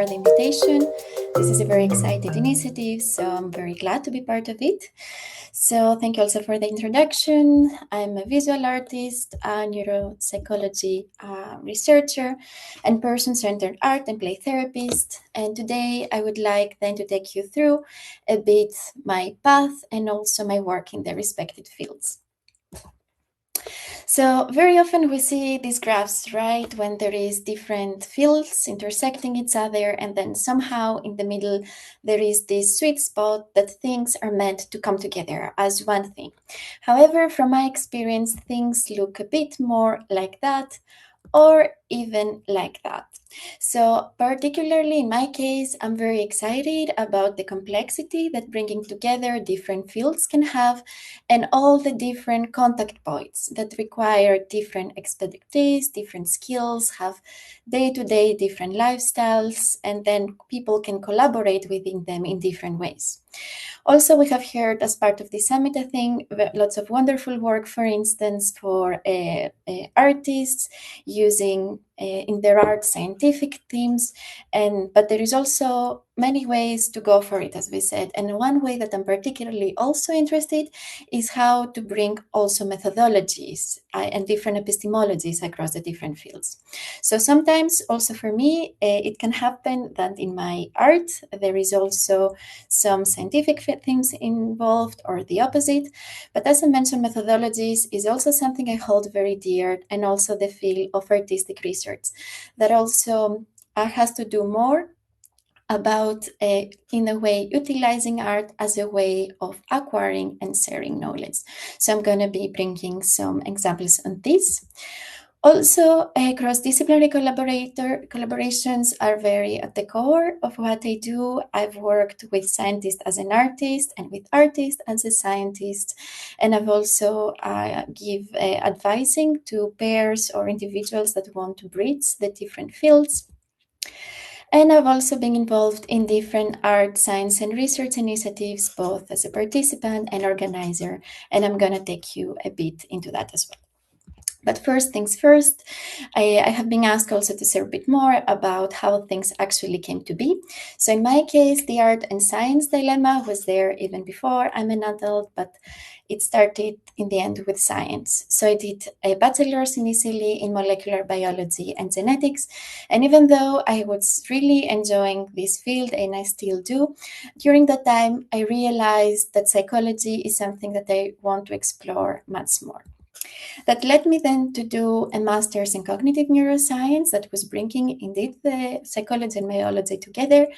for the invitation. This is a very exciting initiative, so I'm very glad to be part of it. So thank you also for the introduction. I'm a visual artist, a neuropsychology researcher, and person-centered art and play therapist. And today I would like then to take you through a bit my path and also my work in the respective fields. So very often we see these graphs, right, when there is different fields intersecting each other, and then somehow in the middle there is this sweet spot that things are meant to come together as one thing. However, from my experience, things look a bit more like that, or even like that. So particularly in my case, I'm very excited about the complexity that bringing together different fields can have, and all the different contact points that require different expertise, different skills, have day-to-day different lifestyles, and then people can collaborate within them in different ways. Also, we have heard as part of the summit, I think, lots of wonderful work, for instance, for artists using in their art scientific themes, but there is also many ways to go for it, as we said. And one way that I'm particularly also interested is how to bring also methodologies and different epistemologies across the different fields. So sometimes also for me, it can happen that in my art, there is also some scientific things involved or the opposite. But as I mentioned, methodologies is also something I hold very dear, and also the field of artistic research that also has to do more about, in a way, utilizing art as a way of acquiring and sharing knowledge. So I'm going to be bringing some examples on this. Also, cross-disciplinary collaborations are very at the core of what I do. I've worked with scientists as an artist and with artists as a scientist, and I've also give advising to pairs or individuals that want to bridge the different fields. And I've also been involved in different art, science, and research initiatives, both as a participant and organizer, and I'm going to take you a bit into that as well. But first things first, I have been asked also to share a bit more about how things actually came to be. So in my case, the art and science dilemma was there even before I'm an adult, but it started in the end with science. So I did a bachelor's initially in molecular biology and genetics. And even though I was really enjoying this field, and I still do, during that time, I realized that psychology is something that I want to explore much more. That led me then to do a master's in cognitive neuroscience that was bringing indeed the psychology and biology together.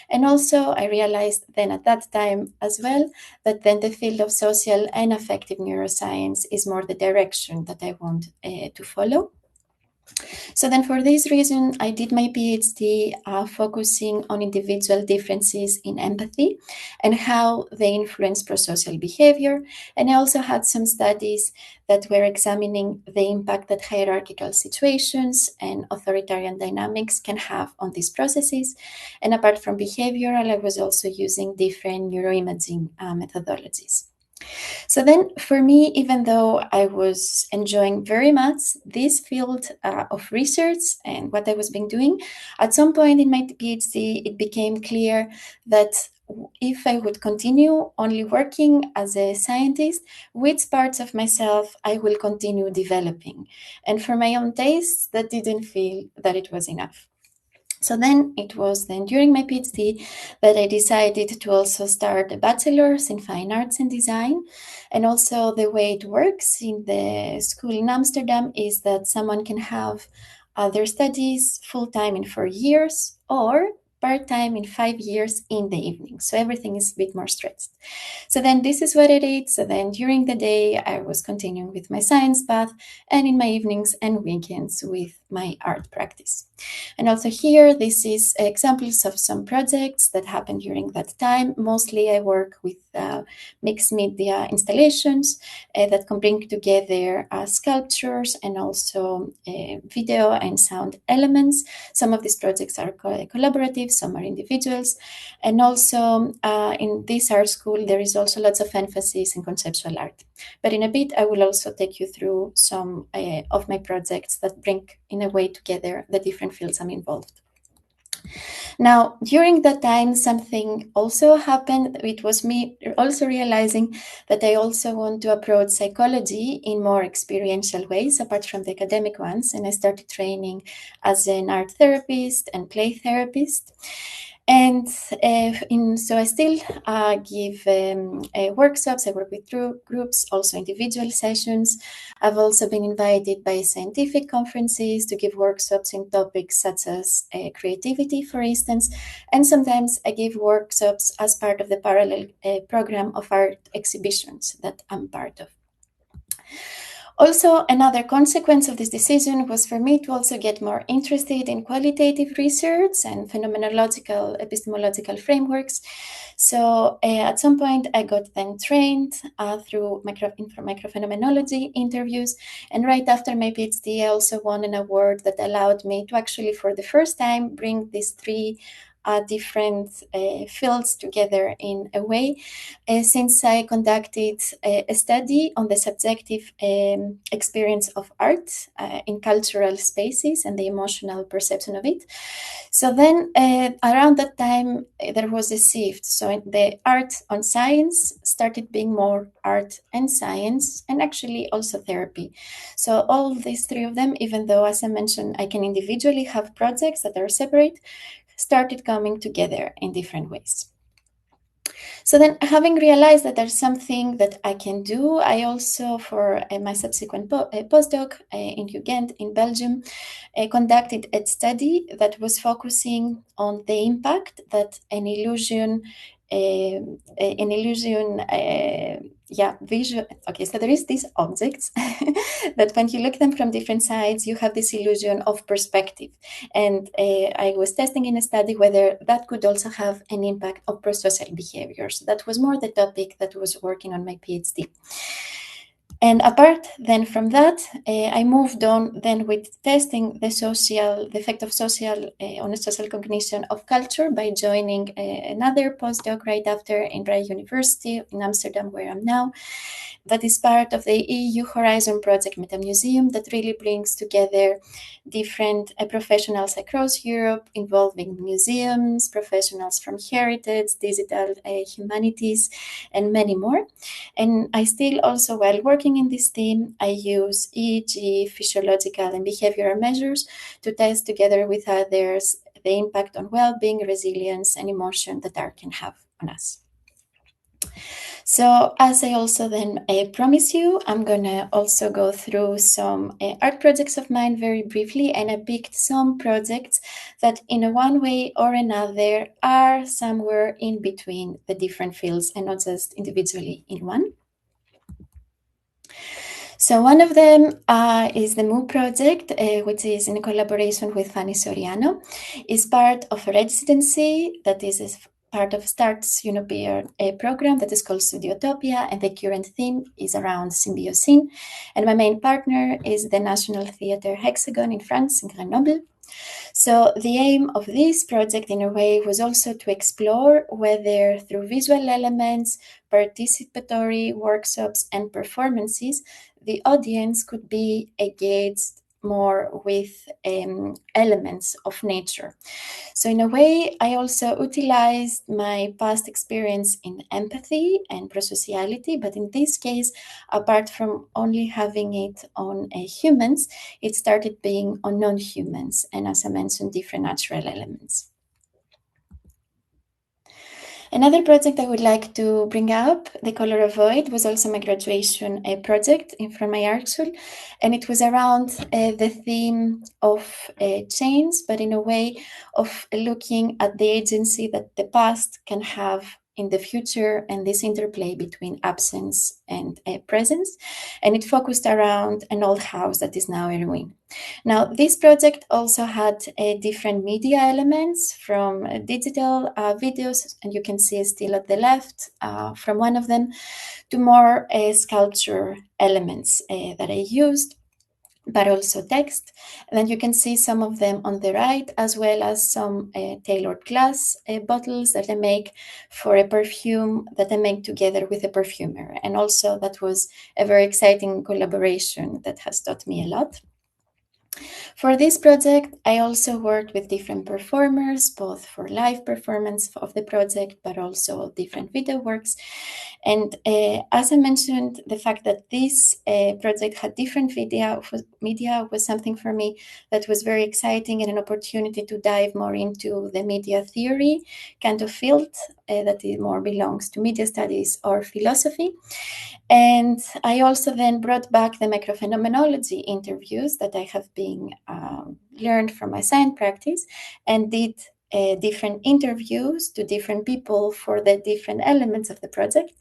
And also I realized then at that time as well that then the field of social and affective neuroscience is more the direction that I want to follow. So then for this reason, I did my PhD focusing on individual differences in empathy and how they influence prosocial behavior. And I also had some studies that were examining the impact that hierarchical situations and authoritarian dynamics can have on these processes. And apart from behavioral, I was also using different neuroimaging methodologies. So then for me, even though I was enjoying very much this field of research and what I was being doing, at some point in my PhD, it became clear that if I would continue only working as a scientist, which parts of myself I will continue developing. And for my own taste, that didn't feel that it was enough. So then it was then during my PhD that I decided to also start a bachelor's in fine arts and design. And also the way it works in the school in Amsterdam is that someone can have their studies full-time in 4 years or part-time in 5 years in the evening. So everything is a bit more stretched. So then this is what I did. So then during the day, I was continuing with my science path, and in my evenings and weekends with my art practice. And also here, this is examples of some projects that happened during that time. Mostly I work with mixed media installations that can bring together sculptures and also video and sound elements. Some of these projects are collaborative, some are individuals. And also in this art school, there is also lots of emphasis in conceptual art. But in a bit, I will also take you through some of my projects that bring in a way together the different fields I'm involved. Now, during that time, something also happened. It was me also realizing that I also want to approach psychology in more experiential ways, apart from the academic ones. And I started training as an art therapist and play therapist. And so I still give workshops. I work with groups, also individual sessions. I've also been invited by scientific conferences to give workshops in topics such as creativity, for instance. And sometimes I give workshops as part of the parallel program of art exhibitions that I'm part of. Also, another consequence of this decision was for me to also get more interested in qualitative research and phenomenological, epistemological frameworks. So at some point, I got then trained through microphenomenology interviews. And right after my PhD, I also won an award that allowed me to actually, for the first time, bring these three different fields together in a way, since I conducted a study on the subjective experience of art in cultural spaces and the emotional perception of it. So then around that time, there was a shift. So the art on science started being more art and science, and actually also therapy. So all these three of them, even though, as I mentioned, I can individually have projects that are separate, started coming together in different ways. So then, having realized that there's something that I can do, I also, for my subsequent postdoc in Ghent in Belgium, conducted a study that was focusing on the impact that an illusion, visual. Okay, so there is these objects that when you look them from different sides, you have this illusion of perspective. And I was testing in a study whether that could also have an impact of prosocial behaviors. That was more the topic that was working on my PhD. And apart then from that, I moved on then with testing the effect of social on social cognition of culture by joining another postdoc right after in Vrije Universiteit in Amsterdam, where I'm now. That is part of the EU Horizon Project Meta Museum that really brings together different professionals across Europe, involving museums, professionals from heritage, digital humanities, and many more. And I still also, while working in this team, I use EEG, physiological and behavioral measures to test together with others the impact on well-being, resilience, and emotion that art can have on us. So as I also then promise you, I'm going to also go through some art projects of mine very briefly, and I picked some projects that in a one way or another are somewhere in between the different fields and not just individually in one. So one of them is the MOO project, which is in collaboration with Fanny Soriano, is part of a residency that is part of STUDIOTOPIA, a program that is called STUDIOTOPIA, and the current theme is around symbiosine. And my main partner is the National Theatre Hexagon in France, in Grenoble. So the aim of this project, in a way, was also to explore whether through visual elements, participatory workshops, and performances, the audience could be engaged more with elements of nature. So in a way, I also utilized my past experience in empathy and prosociality, but in this case, apart from only having it on humans, it started being on non-humans, and as I mentioned, different natural elements. Another project I would like to bring up, The Color of Void, was also my graduation project from my art school, and it was around the theme of change, but in a way of looking at the agency that the past can have in the future and this interplay between absence and presence. And it focused around an old house that is now a ruin. Now, this project also had different media elements from digital videos, and you can see still at the left from one of them, to more sculpture elements that I used, but also text. And then you can see some of them on the right, as well as some tailored glass bottles that I make for a perfume that I make together with a perfumer. And also that was a very exciting collaboration that has taught me a lot. For this project, I also worked with different performers, both for live performance of the project, but also different video works. And as I mentioned, the fact that this project had different media was something for me that was very exciting and an opportunity to dive more into the media theory kind of field that it more belongs to media studies or philosophy. And I also then brought back the microphenomenology interviews that I have been learned from my science practice and did different interviews to different people for the different elements of the project,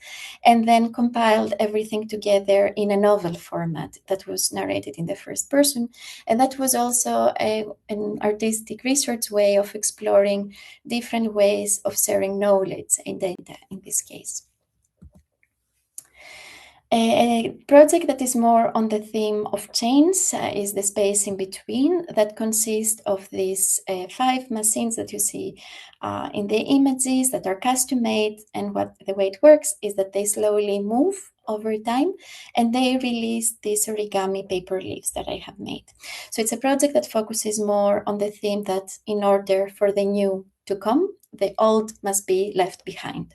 and then compiled everything together in a novel format that was narrated in the first person. And that was also an artistic research way of exploring different ways of sharing knowledge and data in this case. A project that is more on the theme of chains is the space in between, that consists of these 5 machines that you see in the images that are custom made. And the way it works is that they slowly move over time and they release these origami paper leaves that I have made. So it's a project that focuses more on the theme that in order for the new to come, the old must be left behind.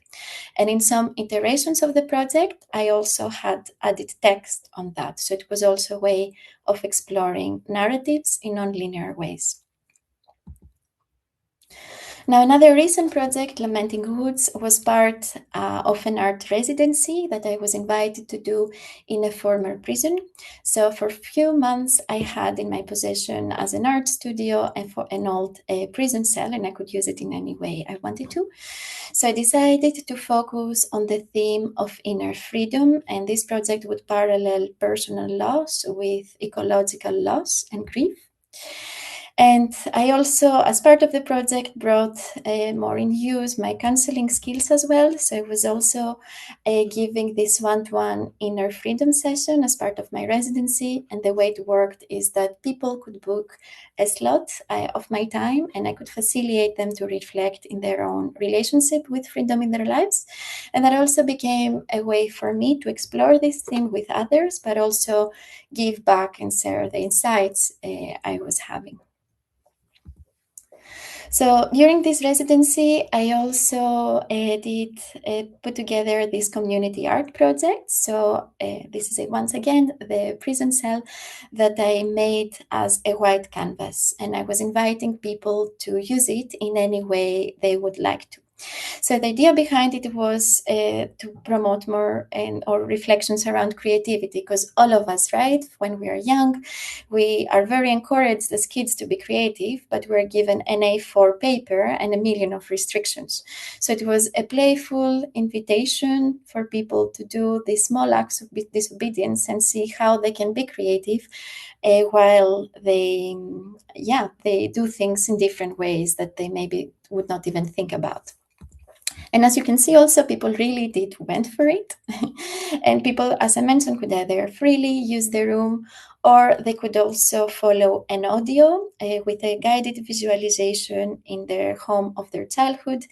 And in some iterations of the project, I also had added text on that. So it was also a way of exploring narratives in nonlinear ways. Now, another recent project, Lamenting Woods, was part of an art residency that I was invited to do in a former prison. So for a few months, I had in my possession as an art studio an old prison cell, and I could use it in any way I wanted to. So I decided to focus on the theme of inner freedom, and this project would parallel personal loss with ecological loss and grief. And I also, as part of the project, brought more in use my counseling skills as well. So I was also giving this one-to-one inner freedom session as part of my residency. And the way it worked is that people could book a slot of my time, and I could facilitate them to reflect in their own relationship with freedom in their lives. And that also became a way for me to explore this theme with others, but also give back and share the insights I was having. So during this residency, I also did put together this community art project. So this is once again the prison cell that I made as a white canvas, and I was inviting people to use it in any way they would like to. So the idea behind it was to promote more or reflections around creativity, because all of us, right, when we are young, we are very encouraged as kids to be creative, but we're given an A4 paper and a million of restrictions. So it was a playful invitation for people to do these small acts of disobedience and see how they can be creative while they do things in different ways that they maybe would not even think about. And as you can see, also people really went for it. And people, as I mentioned, could either freely use the room, or they could also follow an audio with a guided visualization in their home of their childhood,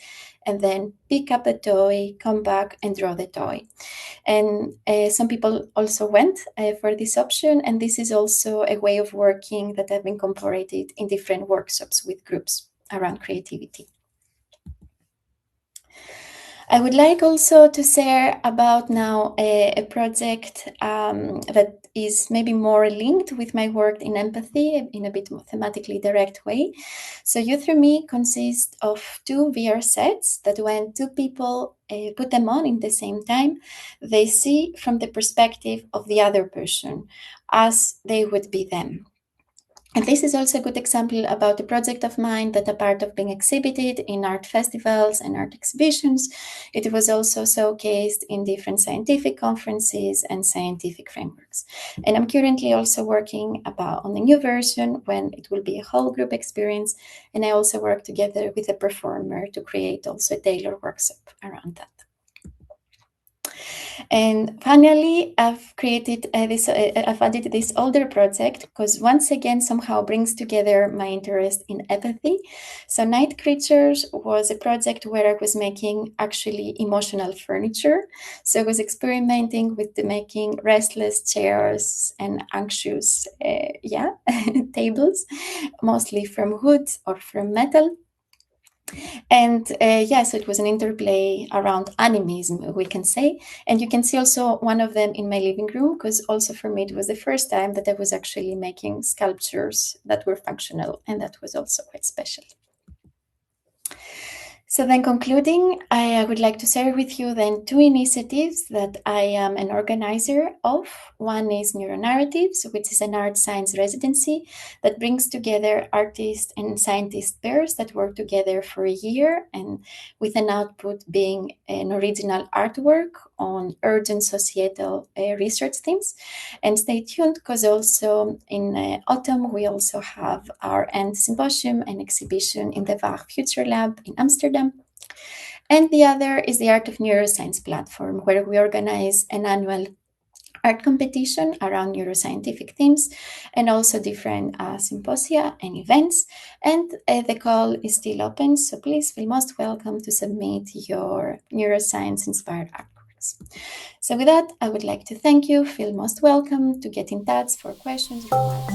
and then pick up a toy, come back and draw the toy. And some people also went for this option. And this is also a way of working that I've incorporated in different workshops with groups around creativity. I would like also to share about now a project that is maybe more linked with my work in empathy in a bit more thematically direct way. So You Through Me consists of 2 VR sets that when 2 people put them on in the same time, they see from the perspective of the other person as they would be them. And this is also a good example about a project of mine that a part of being exhibited in art festivals and art exhibitions. It was also showcased in different scientific conferences and scientific frameworks. And I'm currently also working on a new version when it will be a whole group experience. And I also work together with a performer to create also a tailored workshop around that. And finally, I've created I've added this older project because once again somehow brings together my interest in empathy. So Night Creatures was a project where I was making actually emotional furniture. So I was experimenting with the making restless chairs and anxious, tables, mostly from wood or from metal. And yes, it was an interplay around animism, we can say. And you can see also one of them in my living room, because also for me, it was the first time that I was actually making sculptures that were functional. And that was also quite special. So then concluding, I would like to share with you then two initiatives that I am an organizer of. One is NeuroNarratives, which is an art science residency that brings together artists and scientist pairs that work together for a year, and with an output being an original artwork on urgent societal research themes. And stay tuned, because also in autumn we also have our end symposium and exhibition in the VAR Future Lab in Amsterdam. And the other is the Art of Neuroscience platform, where we organize an annual art competition around neuroscientific themes, and also different symposia and events. And the call is still open, so please feel most welcome to submit your neuroscience-inspired artworks. So with that, I would like to thank you. Feel most welcome to get in touch for questions, remarks.